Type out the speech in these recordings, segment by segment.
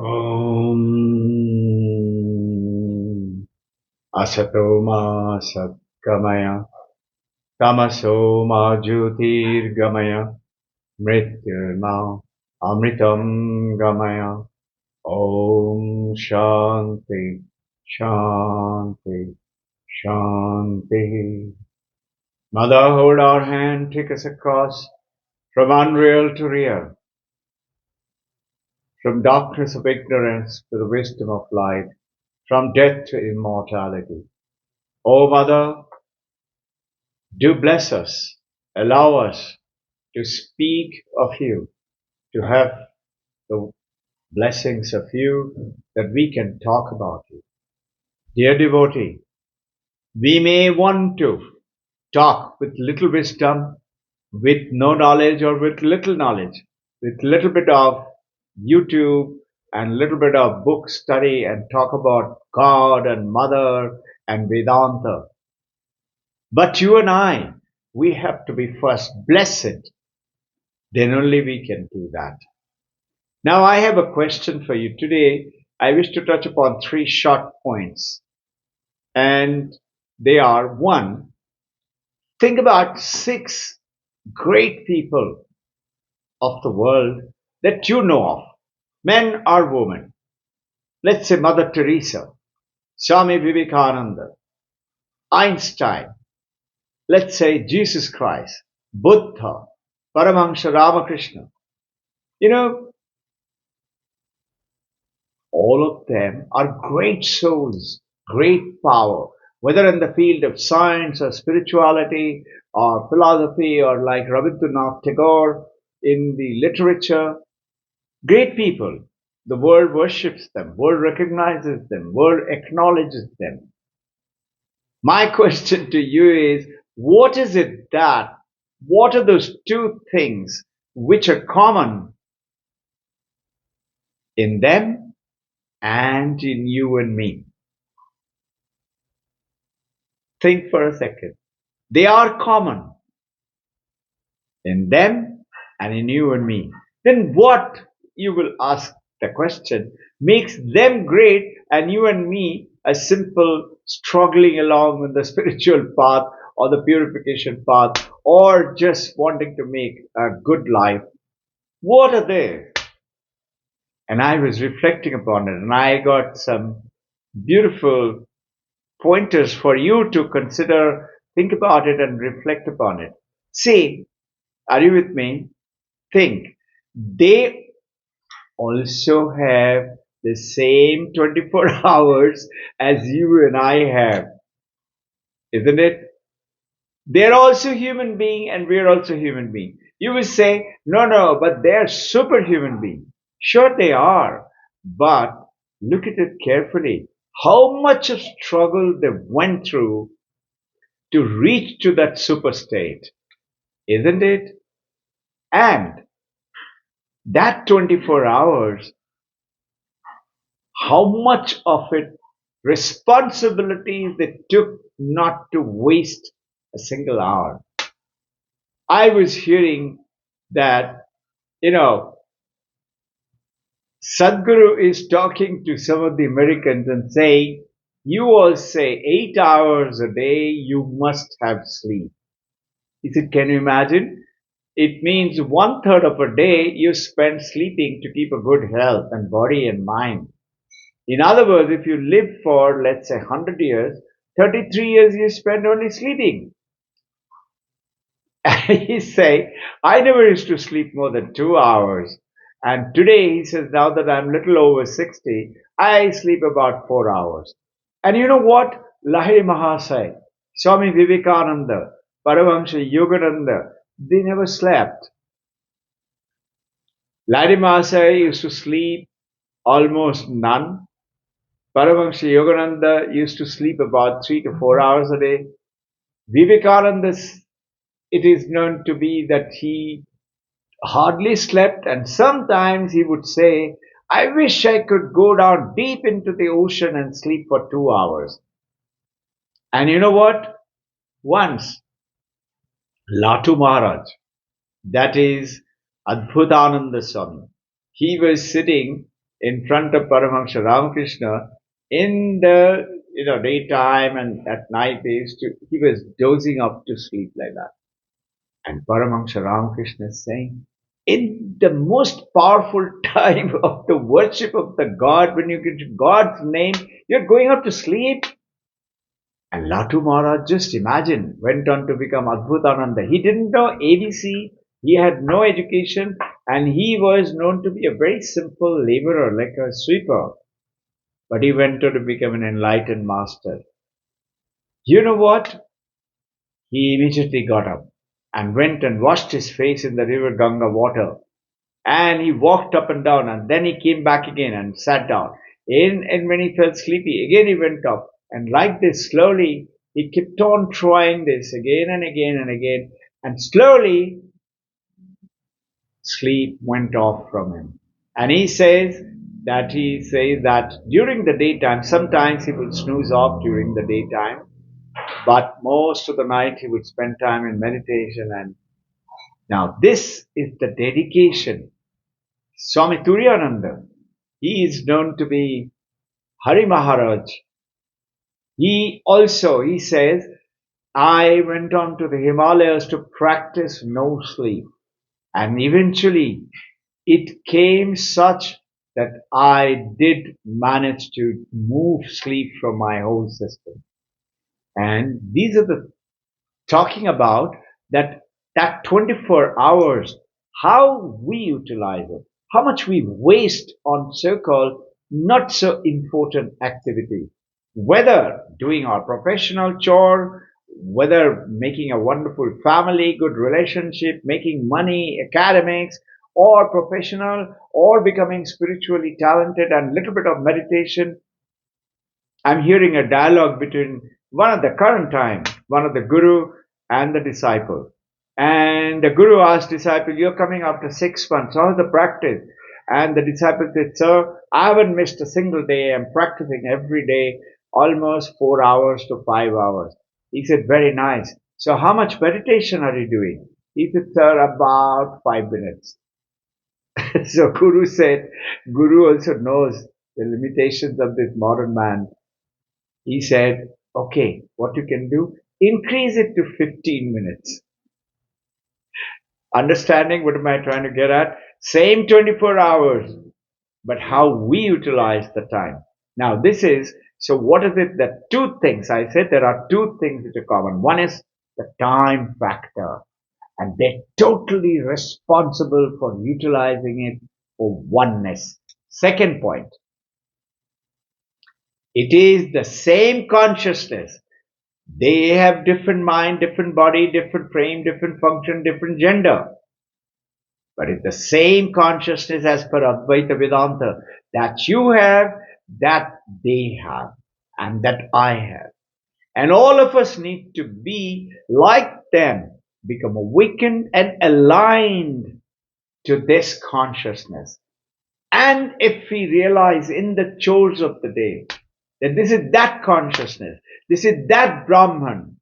Om Asato Ma Satgamaya Tamaso Ma Jyotirgamaya Mrityurma Amritam Gamaya. Om Shanti Shanti Shanti. Mother, hold our hand, take us across from unreal to real, from darkness of ignorance to the wisdom of light, from death to immortality. O Mother, do bless us, allow us to speak of you, to have the blessings of you, that we can talk about you. Dear devotee, we may want to talk with little wisdom, with no knowledge or with little knowledge, with little bit of YouTube and little bit of book study and talk about God and Mother and Vedanta. But you and I, we have to be first blessed. Then only we can do that. Now I have a question for you today. I wish to touch upon three short points. And they are: one, think about 6 great people of the world that you know of, men or women. Let's say Mother Teresa, Swami Vivekananda, Einstein, let's say Jesus Christ, Buddha, Paramahansa Ramakrishna. You know, all of them are great souls, great power, whether in the field of science or spirituality or philosophy or like Rabindranath Tagore in the literature. Great people. The world worships them, world recognizes them, world acknowledges them. My question to you is, what is it what are those 2 things which are common in them and in you and me? Think for a second. They are common in them and in you and me. Then what, you will ask the question, makes them great and you and me a simple struggling along with the spiritual path or the purification path or just wanting to make a good life? What are they? And I was reflecting upon it and I got some beautiful pointers for you to consider, think about it and reflect upon it. See, are you with me? Think. They also have the same 24 hours as you and I have, isn't it? They're also human being and we're also human being. You will say, no, but they're superhuman beings. Sure they are, but look at it carefully. How much of struggle they went through to reach to that super state, isn't it? And that 24 hours, how much of it responsibility they took not to waste a single hour. I was hearing that, Sadhguru is talking to some of the Americans and saying, you all say 8 hours a day you must have sleep. He said, can you imagine? It means 1/3 of a day you spend sleeping to keep a good health and body and mind. In other words, if you live for, let's say, 100 years, 33 years you spend only sleeping. And he say, I never used to sleep more than 2 hours. And today, he says, now that I'm little over 60, I sleep about 4 hours. And you know what? Lahiri Mahasaya, Swami Vivekananda, Paramahansa Yogananda, they never slept. Lahiri Mahasaya used to sleep almost none. Paramahansa Yogananda used to sleep about 3 to 4 hours a day. Vivekananda, it is known to be that he hardly slept, and sometimes he would say, I wish I could go down deep into the ocean and sleep for 2 hours. And you know what? Once, Latu Maharaj, that is Adbhutananda Swami, he was sitting in front of Paramahansa Ramakrishna in the daytime, and at night he was dozing off to sleep like that. And Paramahansa Ramakrishna is saying, in the most powerful time of the worship of the God, when you get to God's name, you're going up to sleep. And Latu Maharaj, just imagine, went on to become Adbhutananda. He didn't know ABC, he had no education, and he was known to be a very simple laborer, like a sweeper. But he went on to become an enlightened master. You know what? He immediately got up and went and washed his face in the river Ganga water. And he walked up and down, and then he came back again and sat down. And when he felt sleepy, again he went up. And like this, slowly, he kept on trying this again and again and again. And slowly, sleep went off from him. And he says that during the daytime, sometimes he would snooze off during the daytime, but most of the night he would spend time in meditation. And now this is the dedication. Swami Turiyananda, he is known to be Hari Maharaj. He says, I went on to the Himalayas to practice no sleep. And eventually it came such that I did manage to move sleep from my whole system. And these are the talking about that 24 hours, how we utilize it, how much we waste on so-called not so important activity, whether doing our professional chore, whether making a wonderful family, good relationship, making money, academics, or professional, or becoming spiritually talented and little bit of meditation. I'm hearing a dialogue between one of the guru and the disciple. And the guru asked disciple, you're coming after 6 months, how's the practice? And the disciple said, sir, I haven't missed a single day. I'm practicing every day, almost 4 hours to 5 hours. He said, very nice. So how much meditation are you doing? He said, sir, about 5 minutes. So Guru also knows the limitations of this modern man. He said, okay, what you can do, increase it to 15 minutes. Understanding what am I trying to get at? Same 24 hours, but how we utilize the time. Now so what is it that two things, I said there are two things which are common. One is the time factor, and they're totally responsible for utilizing it for oneness. Second point, it is the same consciousness. They have different mind, different body, different frame, different function, different gender. But it's the same consciousness as per Advaita Vedanta that you have, that they have, and that I have. And all of us need to be like them, become awakened and aligned to this consciousness. And if we realize in the chores of the day that this is that consciousness, this is that Brahman,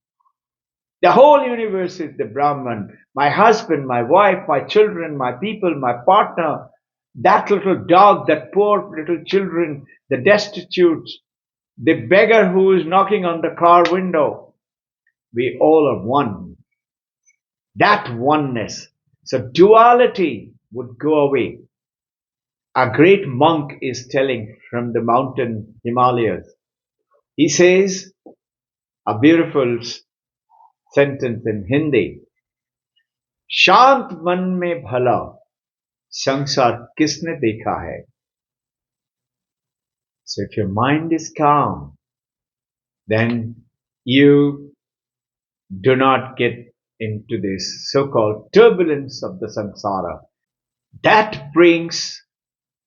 the whole universe is the Brahman, my husband, my wife, my children, my people, my partner, that little dog, that poor little children, the destitute, the beggar who is knocking on the car window. We all are one. That oneness. So duality would go away. A great monk is telling from the mountain Himalayas. He says a beautiful sentence in Hindi. शांत मन में भला संसार किसने देखा है? So if your mind is calm, then you do not get into this so-called turbulence of the samsara. That brings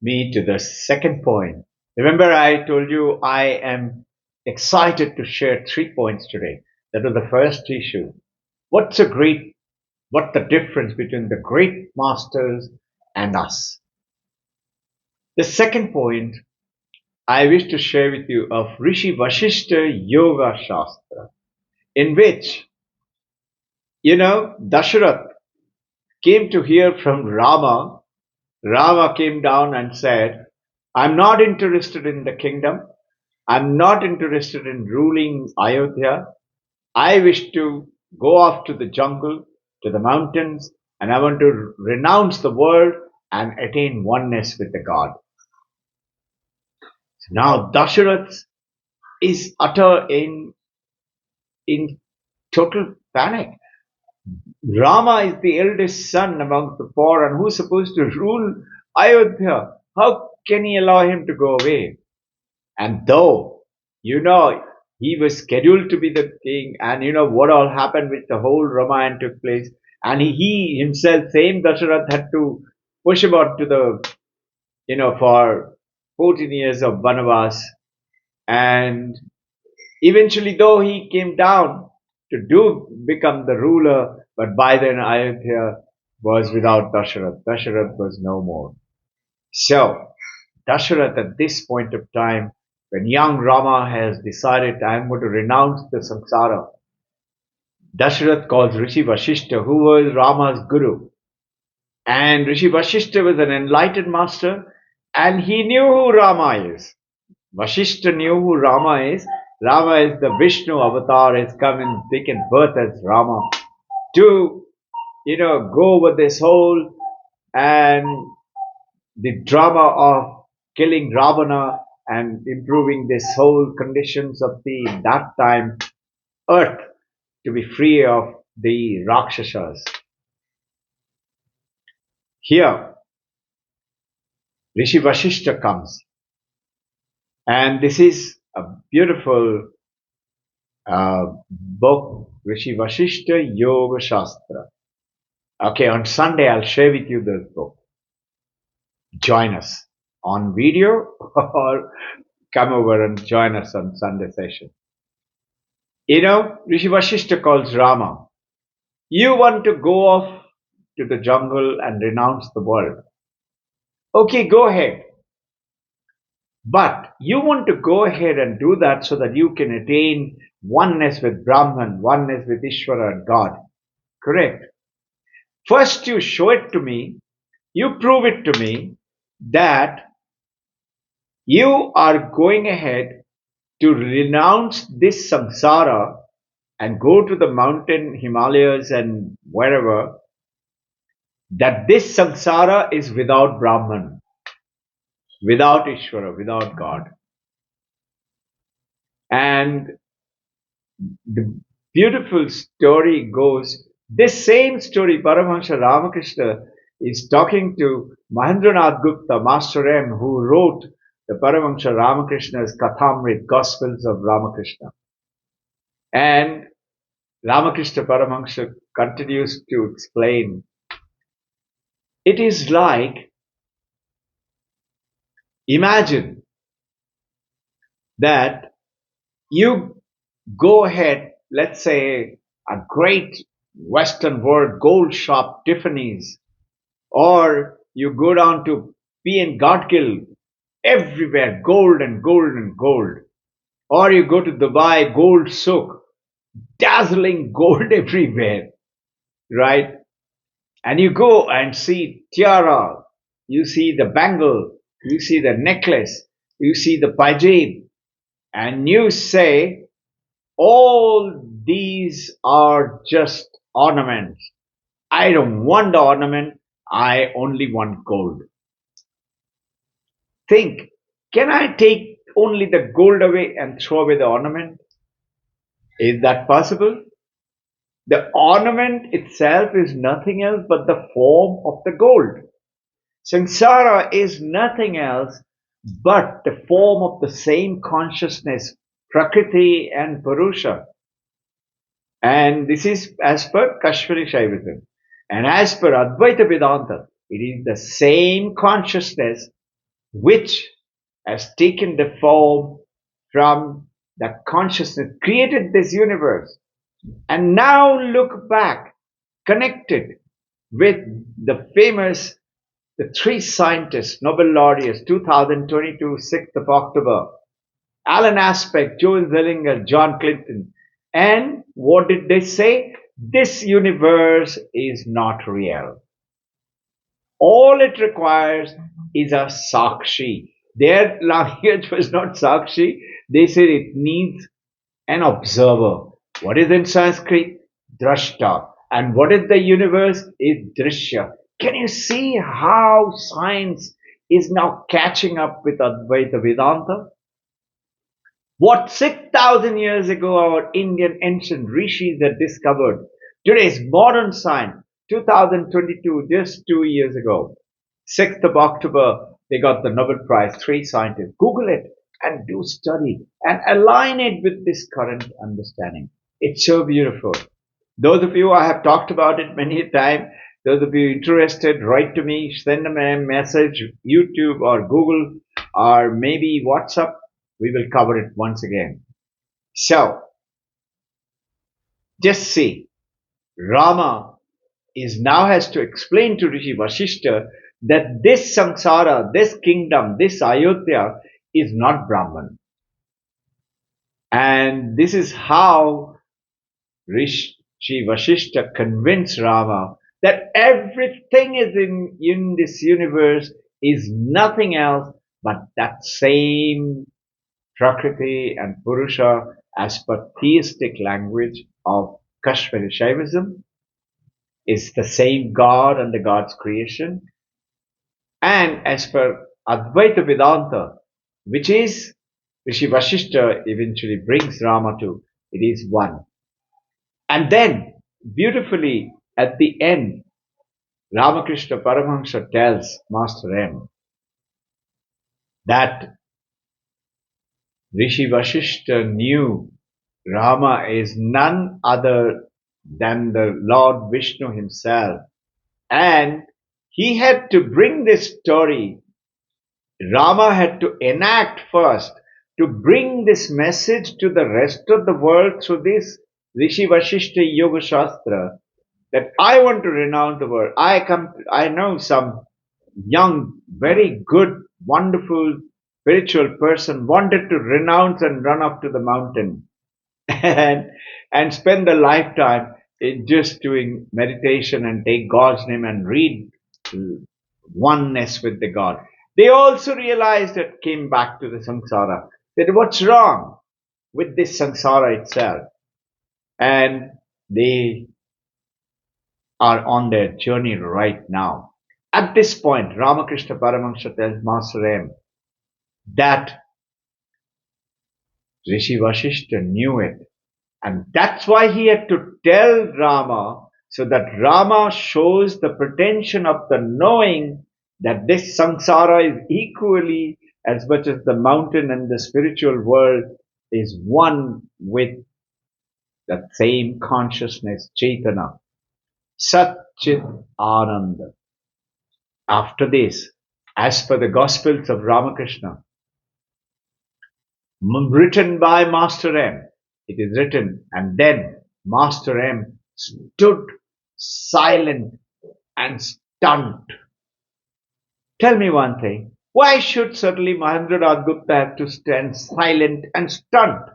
me to the second point. Remember, I told you I am excited to share 3 points today. That was the first issue. What the difference between the great masters and us? The second point I wish to share with you of Rishi Vashishta Yoga Shastra, in which, Dasharath came to hear from Rama. Rama came down and said, I'm not interested in the kingdom. I'm not interested in ruling Ayodhya. I wish to go off to the jungle, to the mountains, and I want to renounce the world and attain oneness with the God. So now Dasharath is utter in total panic. Rama is the eldest son among the four and who's supposed to rule Ayodhya. How can he allow him to go away? And though, he was scheduled to be the king, and what all happened with the whole Ramayana took place, and he himself, same Dasharath, had to push him out to for 14 years of Vanavas. And eventually, though, he came down to become the ruler, but by then Ayodhya was without Dasharath. Dasharath was no more. So, Dasharath at this point of time, when young Rama has decided, I'm going to renounce the samsara, Dasharath calls Rishi Vashishta, who was Rama's guru. And Rishi Vashishta was an enlightened master, and he knew who Rama is. Vashishta knew who Rama is. Rama is the Vishnu avatar, has come and taken birth as Rama to, go over this whole and the drama of killing Ravana and improving this whole conditions of that time earth to be free of the Rakshasas. Here, Rishi Vashishta comes, and this is a beautiful book, Rishi Vashishta Yoga Shastra. Okay, on Sunday I'll share with you this book. Join us on video or come over and join us on Sunday session. Rishi Vashishta calls Rama. You want to go off to the jungle and renounce the world. Okay, go ahead. But you want to go ahead and do that so that you can attain oneness with Brahman, oneness with Ishvara and God. Correct. First you show it to me, you prove it to me that you are going ahead to renounce this samsara and go to the mountain Himalayas and wherever, that this samsara is without Brahman, without Ishvara, without God. And the beautiful story goes, this same story, Paramahansa Ramakrishna is talking to Mahendranath Gupta, Master M, who wrote the Paramahansa Ramakrishna's Kathamrit, Gospels of Ramakrishna. And Ramakrishna Paramahansa continues to explain, it is like, imagine that you go ahead, let's say a great Western world gold shop, Tiffany's, or you go down to P.N. Gadgil, everywhere gold and gold and gold. Or you go to Dubai, gold souk, dazzling gold everywhere, right? And you go and see tiara, you see the bangle, you see the necklace, you see the pajib, and you say, all these are just ornaments. I don't want the ornament, I only want gold. Think, can I take only the gold away and throw away the ornament? Is that possible? The ornament itself is nothing else but the form of the gold. Samsara is nothing else but the form of the same consciousness, Prakriti and Purusha. And this is as per Kashmiri Shaivism. And as per Advaita Vedanta, it is the same consciousness which has taken the form from the consciousness, created this universe. And now look back, connected with the famous, the three scientists, Nobel laureates, 2022, 6th of October, Alan Aspect, Joel Zellinger, John Clinton. And what did they say? This universe is not real. All it requires is a Sakshi. Their language was not Sakshi. They said it needs an observer. What is in Sanskrit? Drashta. And what is the universe? Is Drishya. Can you see how science is now catching up with Advaita Vedanta? What 6,000 years ago our Indian ancient rishis had discovered, today's modern science, 2022, just 2 years ago, 6th of October, they got the Nobel Prize, three scientists. Google it and do study and align it with this current understanding. It's so beautiful. Those of you, I have talked about it many times. Those of you interested, write to me, send them a message, YouTube or Google or maybe WhatsApp. We will cover it once again. So, just see, Rama is now has to explain to Rishi Vasishta that this samsara, this kingdom, this Ayodhya is not Brahman. And this is how Rishi Vasishta convinced Rama that everything is in this universe is nothing else but that same Prakriti and Purusha as per theistic language of Kashmiri Shaivism is the same God and the God's creation. And as per Advaita Vedanta, which is Rishi Vashishta eventually brings Rama to, it is one. And then, beautifully, at the end, Ramakrishna Paramahamsa tells Master M that Rishi Vashishta knew Rama is none other than the Lord Vishnu himself. And he had to bring this story. Rama had to enact first to bring this message to the rest of the world through this Rishi Vashishta Yoga Shastra that I want to renounce the world. I know some young, very good, wonderful spiritual person wanted to renounce and run up to the mountain and spend a lifetime in just doing meditation and take God's name and read oneness with the God. They also realized it, came back to the samsara, that what's wrong with this samsara itself, and they are on their journey right now. At this point, Ramakrishna Paramahamsa tells Master M that Rishi Vashishta knew it. And that's why he had to tell Rama, so that Rama shows the pretension of the knowing that this samsara is equally as much as the mountain and the spiritual world is one with that same consciousness, Chaitana, Satchit Ananda. After this, as per the Gospels of Ramakrishna, written by Master M, it is written, and then Master M stood silent and stunned. Tell me one thing, why should suddenly Mahendranath Gupta have to stand silent and stunned?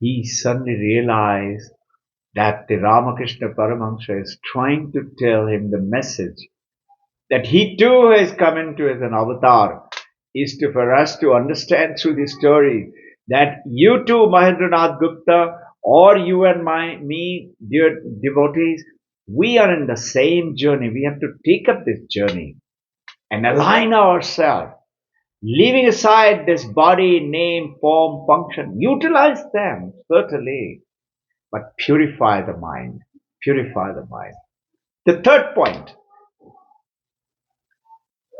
He suddenly realized that the Ramakrishna Paramahamsa is trying to tell him the message that he too has come into as an avatar, is to for us to understand through this story that you too, Mahendranath Gupta, or you and me, dear devotees, we are in the same journey. We have to take up this journey and align ourselves, leaving aside this body, name, form, function. Utilize them, certainly, but purify the mind. Purify the mind. The third point,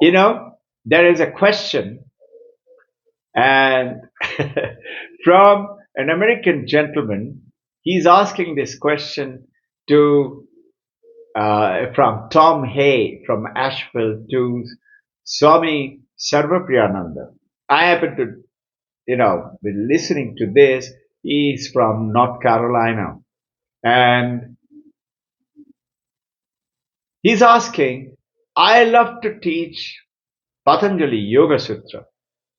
there is a question and from an American gentleman. He's asking this question to from Tom Hay from Asheville to Swami Sarvapriyananda. I happen to, be listening to this. He's from North Carolina, and he's asking, I love to teach Patanjali Yoga Sutra.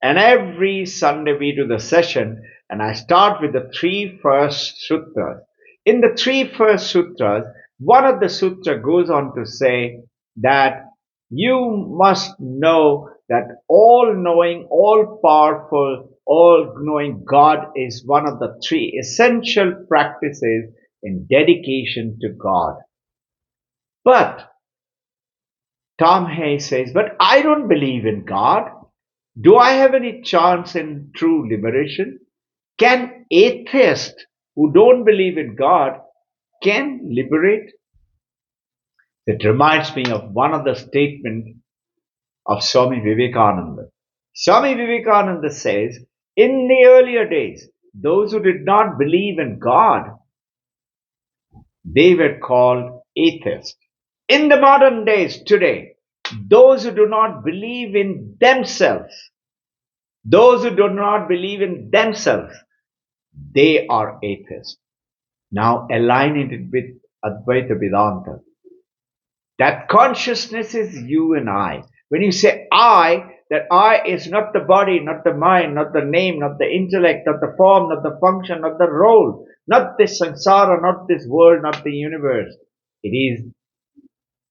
And every Sunday we do the session, and I start with the three first sutras. In the three first sutras, one of the sutra goes on to say that you must know that all-knowing, all-powerful, all-knowing God is one of the three essential practices in dedication to God. But Tom Hayes says, but I don't believe in God. Do I have any chance in true liberation? Can atheists who don't believe in God can liberate? It reminds me of one of the statements of Swami Vivekananda. Swami Vivekananda says, in the earlier days, those who did not believe in God, they were called atheists. In the modern days today, those who do not believe in themselves, those who do not believe in themselves, they are atheists. Now aligning it with Advaita Vedanta. That consciousness is you and I. When you say I, that I is not the body, not the mind, not the name, not the intellect, not the form, not the function, not the role, not this samsara, not this world, not the universe. It is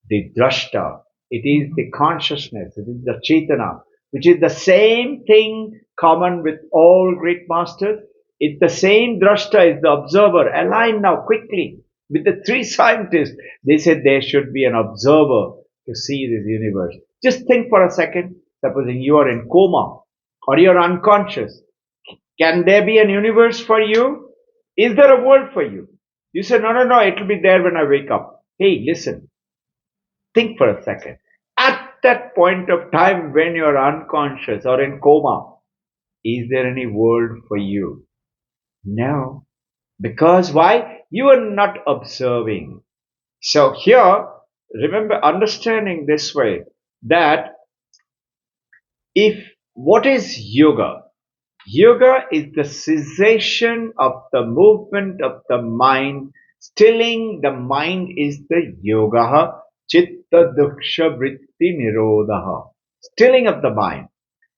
the drashta. It is the consciousness. It is the chetana, which is the same thing common with all great masters. It's the same drashta is the observer. Align now quickly with the three scientists. They said there should be an observer to see this universe. Just think for a second. Supposing you are in coma or you're unconscious. Can there be an universe for you? Is there a world for you? You say, no, no, no, it'll be there when I wake up. Hey, listen. Think for a second. At that point of time when you're unconscious or in coma, is there any world for you? No. Because why? You are not observing. So here, remember understanding this way that if what is yoga? Yoga is the cessation of the movement of the mind. Stilling the mind is the yoga. Chitta duksha vritti nirodha. Stilling of the mind.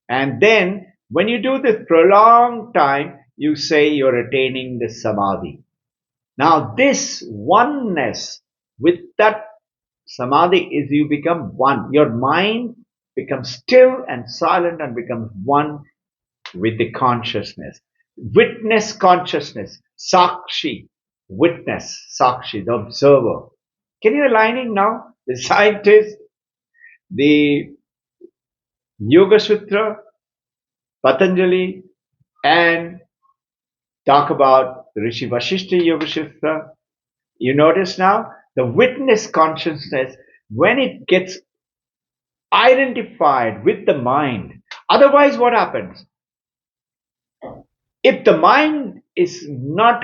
And then when you do this prolonged time, you say you're attaining the samadhi. Now this oneness with that samadhi is you become one. Your mind becomes still and silent and becomes one with the consciousness. Witness consciousness. Sakshi. Witness. Sakshi, the observer. Can you aligning now? The scientist, the Yoga Sutra, Patanjali, and talk about the Rishi Vashishta Yoga Sutra. You notice now the witness consciousness when it gets identified with the mind. Otherwise, what happens? If the mind is not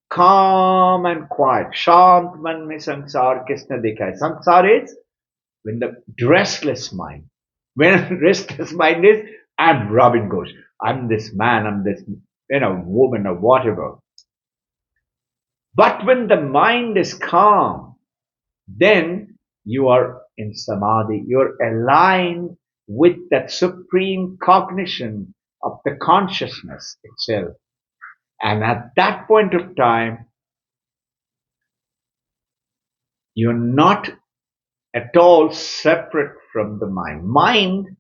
calm and quiet, shant man mein sansar kisne dekha hai. Sansar is when the restless mind. When restless mind is, I'm Robbin Ghosh. I'm this man, I'm this, woman or whatever. But when the mind is calm, then you are in samadhi. You're aligned with that supreme cognition of the consciousness itself. And at that point of time, you're not at all separate from the mind. Mind,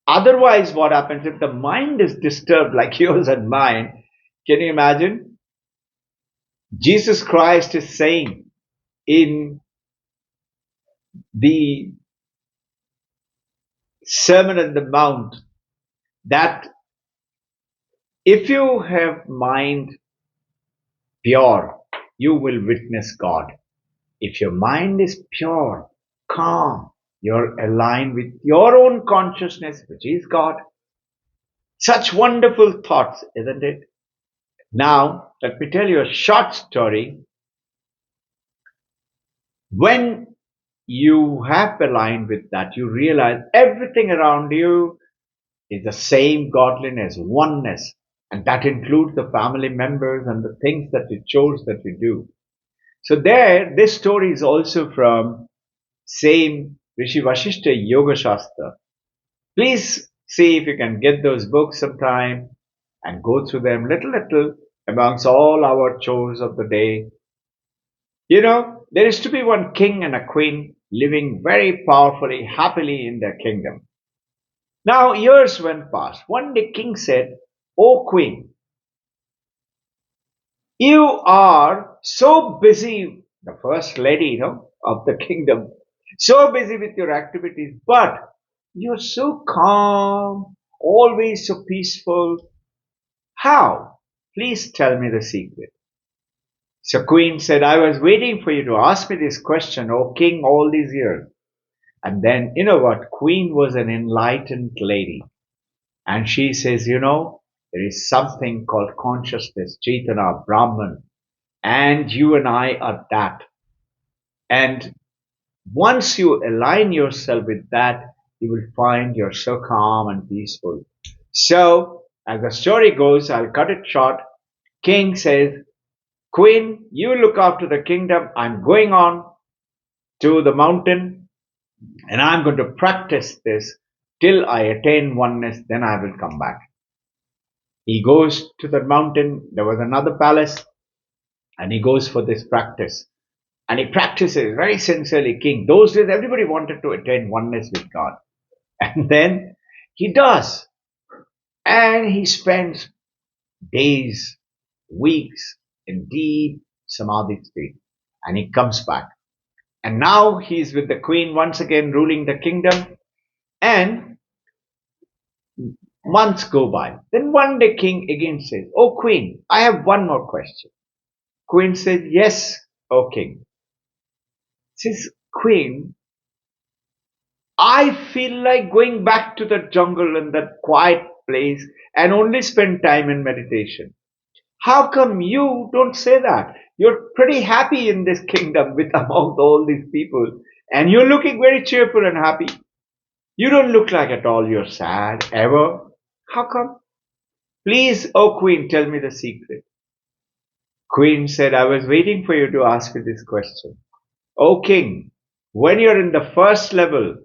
otherwise what happens if the mind is disturbed like yours and mine? Can you imagine? Jesus Christ is saying in the Sermon on the Mount that if you have mind pure, you will witness God. If your mind is pure, calm, you're aligned with your own consciousness, which is God. Such wonderful thoughts, isn't it? Now, let me tell you a short story. When you have aligned with that, you realize everything around you is the same godliness, oneness, and that includes the family members and the things that you chose that you do. So this story is also from same Rishi Vashishta Yoga Shastra. Please see if you can get those books sometime and go through them little amongst all our chores of the day. There is to be one king and a queen living very powerfully, happily in their kingdom. Now years went past. One day king said, "O queen, you are so busy," the first lady, of the kingdom, so busy with your activities, but you're so calm, always so peaceful. How? Please tell me the secret. So queen said, "I was waiting for you to ask me this question, O king, all these years." And then, you know what? Queen was an enlightened lady. And she says, there is something called consciousness, Chaitanya, Brahman, and you and I are that. And once you align yourself with that, you will find you're so calm and peaceful. So, as the story goes, I'll cut it short. King says, "Queen, you look after the kingdom. I'm going on to the mountain and I'm going to practice this till I attain oneness, then I will come back." He goes to the mountain. There was another palace and he goes for this practice. And he practices very sincerely, king. Those days, everybody wanted to attain oneness with God. And then he does. And he spends days, weeks in deep samadhi state. And he comes back. And now he's with the queen once again ruling the kingdom. And months go by. Then one day king again says, "Oh queen, I have one more question." Queen says, "Yes, O king." Says, "Queen, I feel like going back to the jungle and that quiet place and only spend time in meditation. How come you don't say that? You're pretty happy in this kingdom with among all these people and you're looking very cheerful and happy. You don't look like at all you're sad ever. How come? Please, O queen, tell me the secret." Queen said, "I was waiting for you to ask me this question. O king, when you're in the first level,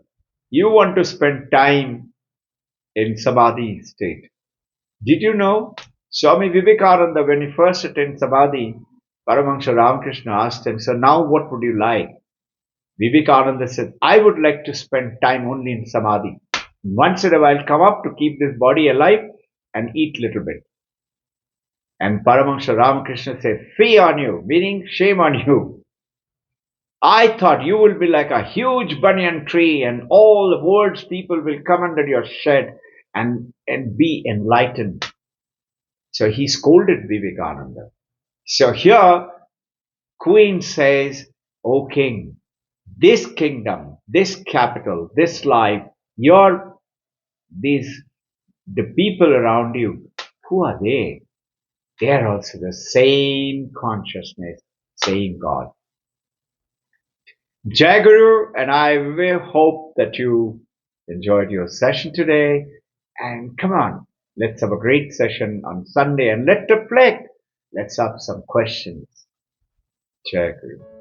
you want to spend time in samadhi state. Did you know Swami Vivekananda, when he first attained samadhi, Paramahansa Ramakrishna asked him, "So now what would you like?" Vivekananda said, "I would like to spend time only in samadhi. Once in a while come up to keep this body alive and eat little bit." And Paramahansa Ramakrishna said, "Fee on you," meaning shame on you. "I thought you will be like a huge banyan tree and all the world's people will come under your shed and be enlightened." So he scolded Vivekananda. So here, Queen says, "O king, this kingdom, this capital, this life, your, these, the people around you, who are they? They are also the same consciousness, same God." Jai Guru, and I will hope that you enjoyed your session today. And come on, let's have a great session on Sunday and let's reflect. Let's have some questions. Jai Guru.